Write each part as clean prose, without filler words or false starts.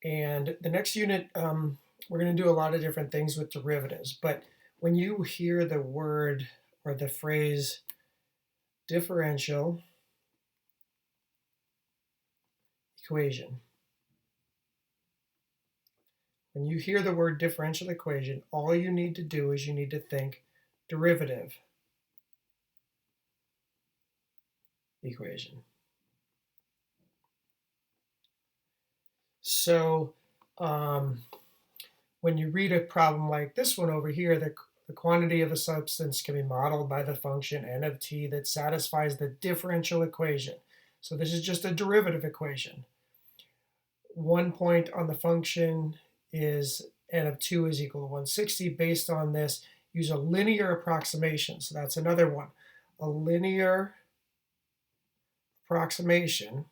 And the next unit, we're going to do a lot of different things with derivatives. But when you hear the word or the phrase differential equation, when you hear the word differential equation, all you need to do is you need to think derivative equation. So when you read a problem like this one over here, the quantity of a substance can be modeled by the function n of t that satisfies the differential equation. So this is just a derivative equation. 1 point on the function is n of 2 is equal to 160. Based on this, use a linear approximation. So that's another one. A linear approximation.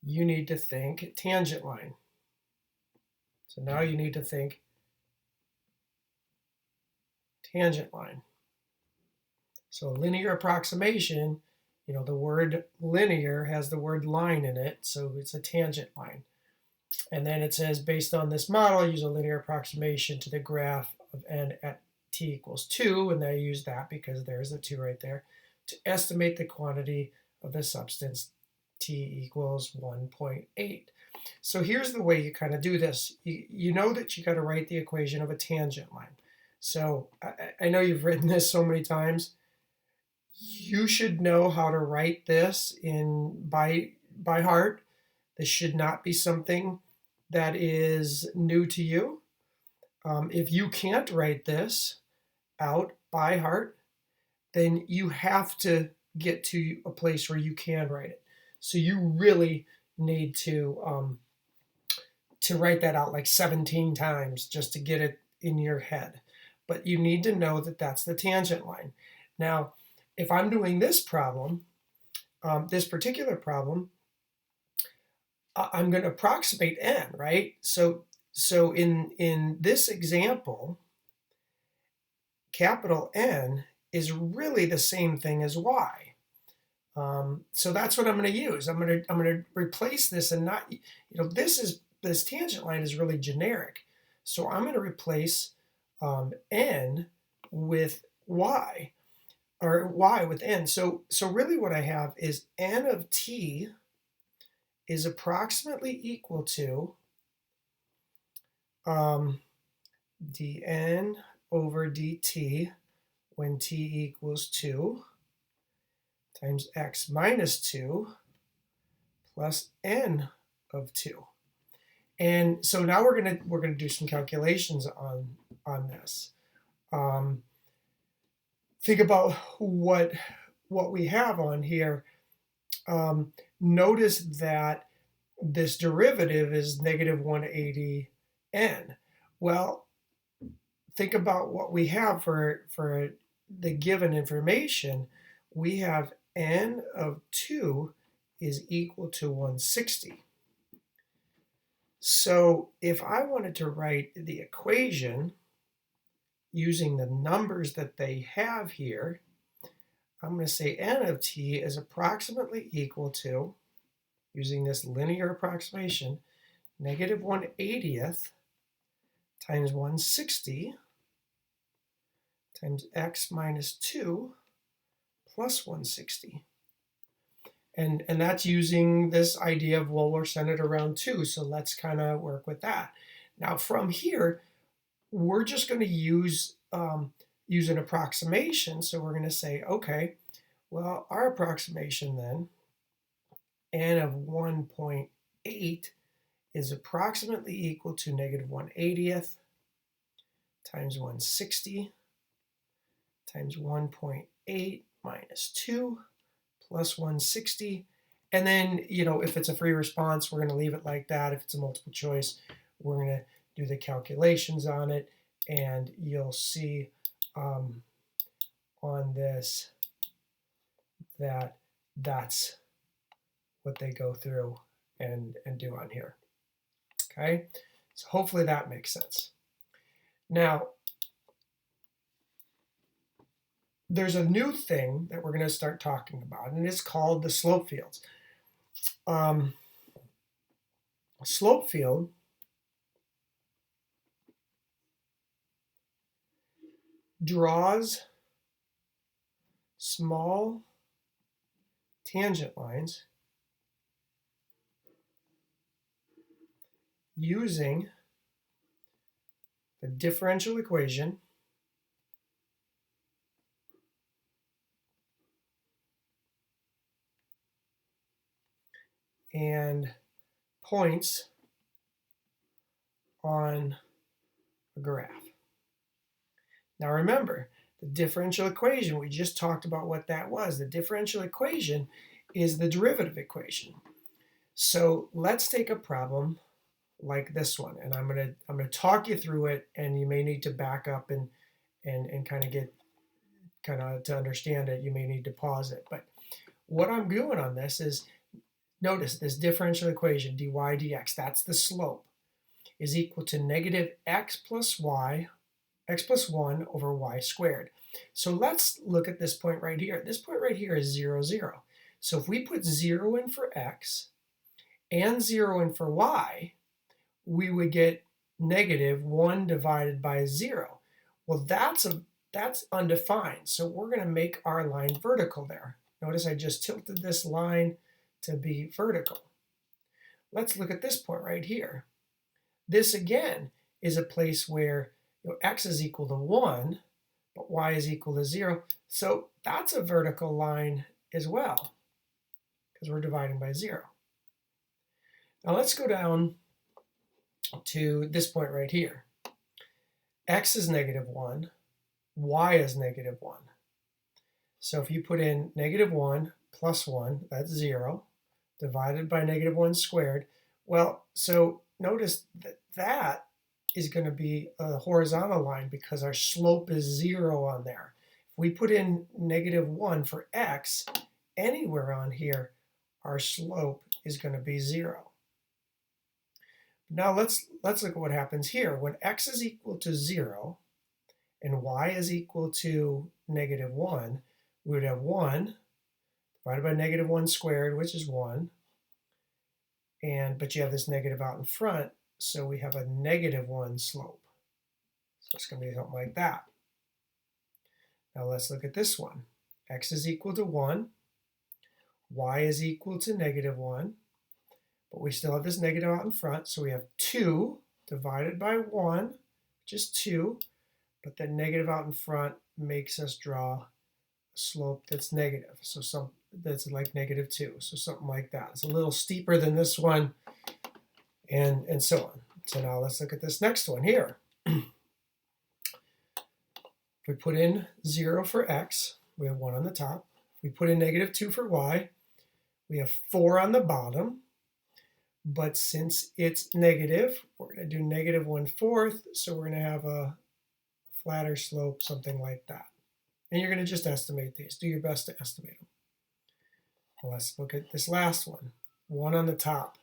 You need to think tangent line. So now you need to think tangent line. So a linear approximation, the word linear has the word line in it, so it's a tangent line. And then it says, based on this model, use a linear approximation to the graph of n at t equals 2, and they use that because there's the 2 right there, to estimate the quantity of the substance t equals 1.8. So here's the way you kind of do this. You know that you got to write the equation of a tangent line. So I know you've written this so many times. You should know how to write this by heart. This should not be something that is new to you. If you can't write this out by heart, then you have to get to a place where you can write it. So you really need to write that out like 17 times just to get it in your head. But you need to know that that's the tangent line. Now, if I'm doing this problem, this particular problem, I'm going to approximate n, right? So in this example, capital N is really the same thing as y. So that's what I'm going to use. I'm going to replace this and not, this tangent line is really generic. So I'm going to replace n with y, or y with n. So really what I have is n of t is approximately equal to dn over dt when t equals 2 times x minus 2 plus n of 2. And so now we're gonna do some calculations on this. Think about what we have on here. Notice that this derivative is negative 180 n. Well, think about what we have for the given information. We have n of 2 is equal to 160. So if I wanted to write the equation using the numbers that they have here, I'm going to say n of t is approximately equal to, using this linear approximation, negative 1/80th times 160 times x minus 2 plus 160. And that's using this idea of, well, we're centered around 2, so let's kind of work with that. Now from here, we're just going to use an approximation. So we're going to say, okay, well, our approximation then, n of 1.8 is approximately equal to negative 1/80th times 160 times 1.8 minus 2 plus 160. And then, if it's a free response, we're going to leave it like that. If it's a multiple choice, we're going to do the calculations on it. And you'll see on this that that's what they go through and do on here. Okay, so hopefully that makes sense. Now, there's a new thing that we're going to start talking about, and it's called the Slopefields. slope field draws small tangent lines using the differential equation and points on a graph. Now remember, the differential equation, we just talked about what that was. The differential equation is the derivative equation. So let's take a problem like this one, and I'm gonna talk you through it, and you may need to back up and kind of get to understand it. You may need to pause it. But what I'm doing on this is, notice this differential equation, dy dx, that's the slope, is equal to negative x plus 1 over y squared. So let's look at this point right here. This point right here is 0, 0. So if we put 0 in for x and 0 in for y, we would get negative 1 divided by 0. Well, that's undefined, so we're going to make our line vertical there. Notice I just tilted this line to be vertical. Let's look at this point right here. This again is a place where x is equal to 1, but y is equal to 0. So that's a vertical line as well, because we're dividing by 0. Now let's go down to this point right here. X is negative 1, y is negative 1. So if you put in negative 1 plus 1, that's 0, divided by negative 1 squared. Well, so notice that is going to be a horizontal line because our slope is 0 on there. If we put in negative 1 for x, anywhere on here, our slope is going to be 0. Now let's look at what happens here. When x is equal to 0 and y is equal to negative 1, we would have 1 divided by negative 1 squared, which is 1. But you have this negative out in front, so we have a negative 1 slope. So it's going to be something like that. Now let's look at this one. X is equal to 1. Y is equal to negative 1. But we still have this negative out in front, so we have 2 divided by 1, which is 2. But that negative out in front makes us draw a slope that's negative. So that's like negative 2. So something like that. It's a little steeper than this one, and so on. So now let's look at this next one here. If we put in 0 for x, we have 1 on the top. If we put in negative 2 for y, we have 4 on the bottom. But since it's negative, we're going to do negative 1/4, so we're going to have a flatter slope, something like that. And you're going to just estimate these. Do your best to estimate them. Well, let's look at this last one. 1 on the top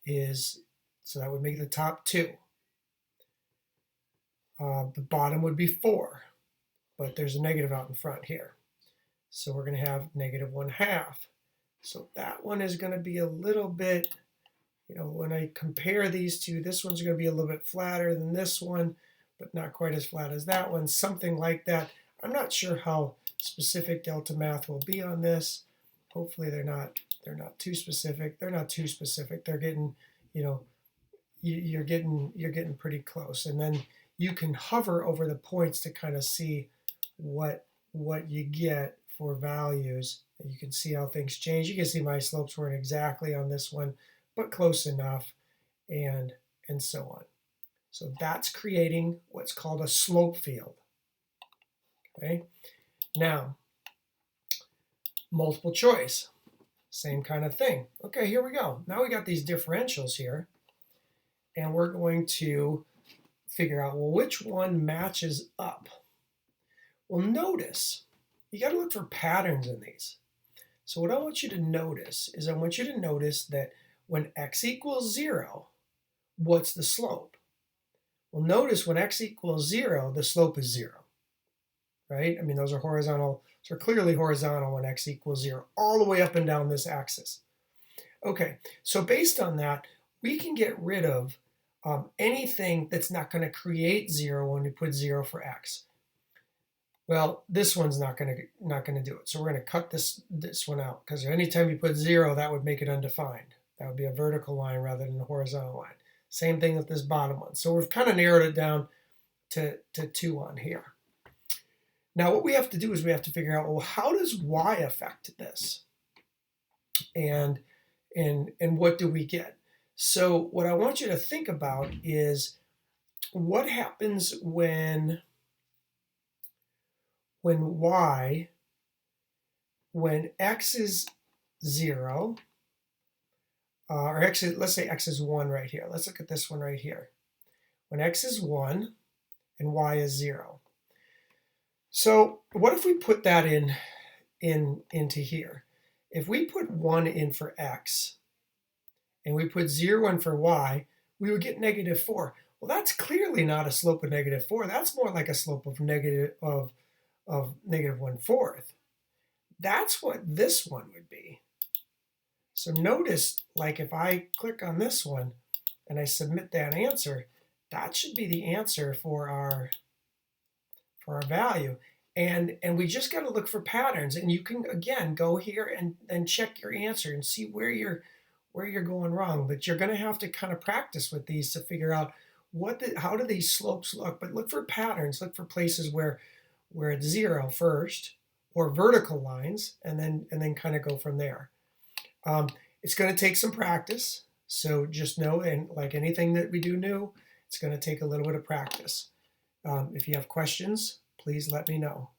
is, so that would make the top 2. The bottom would be 4, but there's a negative out in front here. So we're going to have negative 1/2. So that one is going to be a little bit, when I compare these two, this one's going to be a little bit flatter than this one, but not quite as flat as that one, something like that. I'm not sure how specific Delta Math will be on this. Hopefully they're not too specific. They're not too specific. They're getting, you're getting pretty close. And then you can hover over the points to kind of see what you get for values. And you can see how things change. You can see my slopes weren't exactly on this one, but close enough, and so on. So that's creating what's called a slope field. Okay. Now, multiple choice, same kind of thing. Okay, here we go. Now we got these differentials here, and we're going to figure out, well, which one matches up? Well, notice, you got to look for patterns in these. So what I want you to notice is I want you to notice that when x equals 0, what's the slope? Well, notice when x equals 0, the slope is 0, right? I mean, those are horizontal, so clearly horizontal when x equals 0, all the way up and down this axis. Okay, so based on that, we can get rid of anything that's not going to create 0 when we put 0 for x. Well, this one's not going to do it. So we're going to cut this one out, because anytime you put 0, that would make it undefined. That would be a vertical line rather than a horizontal line. Same thing with this bottom one. So we've kind of narrowed it down to 2 on here. Now what we have to do is we have to figure out, well, how does y affect this? And what do we get? So what I want you to think about is what happens when x is 0, or actually let's say x is 1 right here. Let's look at this one right here. When x is 1 and y is 0. So what if we put that into here? If we put 1 in for x and we put 0 in for y, we would get -4. Well, that's clearly not a slope of -4. That's more like a slope of -1/4. That's what this one would be. So notice, like if I click on this one and I submit that answer, that should be the answer for our value. And we just got to look for patterns. And you can, again, go here and check your answer and see where you're going wrong. But you're going to have to kind of practice with these to figure out how do these slopes look. But look for patterns. Look for places where it's 0 first, or vertical lines, and then kind of go from there. It's going to take some practice. So just know, and like anything that we do new, it's going to take a little bit of practice. If you have questions, please let me know.